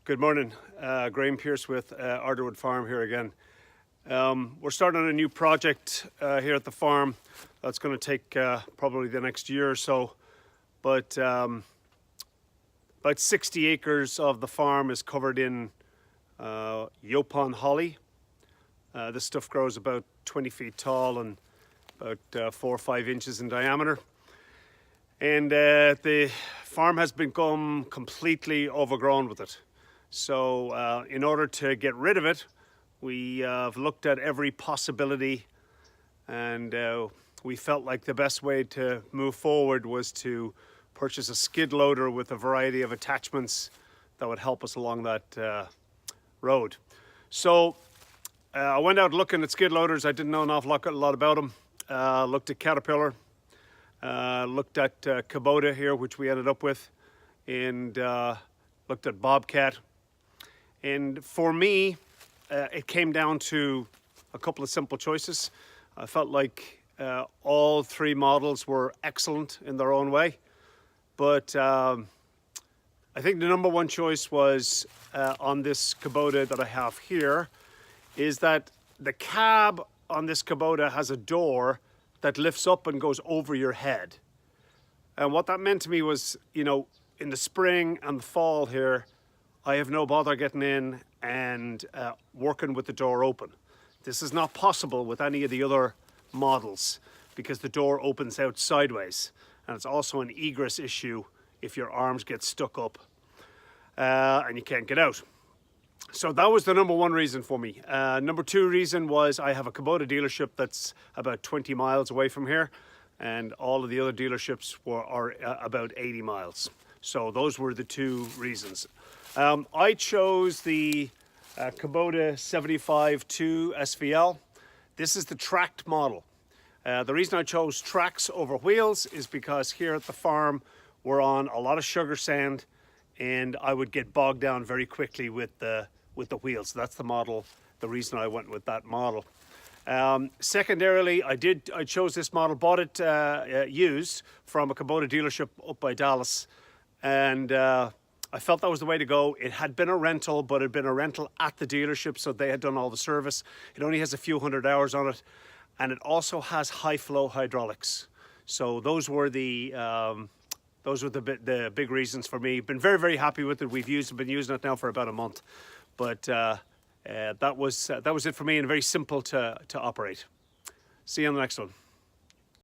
Good morning, Graham Pierce with Ardor Wood Farm here again. We're starting on a new project here at the farm that's going to take probably the next year or so, but about 60 acres of the farm is covered in Yopon holly. This stuff grows about 20 feet tall and about 4 or 5 inches in diameter. And the farm has become completely overgrown with it. So in order to get rid of it, we have looked at every possibility, and we felt like the best way to move forward was to purchase a skid loader with a variety of attachments that would help us along that road. So I went out looking at skid loaders. I didn't know an awful lot about them. Looked at Caterpillar, looked at Kubota here, which we ended up with, and looked at Bobcat. And for me, it came down to a couple of simple choices. I felt like all three models were excellent in their own way, but I think the number one choice was on this Kubota that I have here, is that the cab on this Kubota has a door that lifts up and goes over your head. And what that meant to me was, you know, in the spring and the fall here, I have no bother getting in and working with the door open. This is not possible with any of the other models because the door opens out sideways, and it's also an egress issue if your arms get stuck up and you can't get out. So that was the number one reason for me. Number two reason was I have a Kubota dealership that's about 20 miles away from here, and all of the other dealerships are about 80 miles. So those were the two reasons. I chose the Kubota 75-2 SVL. This is the tracked model. The reason I chose tracks over wheels is because here at the farm we're on a lot of sugar sand, and I would get bogged down very quickly with the wheels. So that's the model, the reason I went with that model. Secondarily, I chose this model, bought it used from a Kubota dealership up by Dallas, and I felt that was the way to go. It had been a rental, but it had been a rental at the dealership, so they had done all the service. It only has a few hundred hours on it, and it also has high flow hydraulics. So those were the big reasons for me. Been very, very happy with it. Been using it now for about a month, but that was it for me, and very simple to operate. See you on the next one.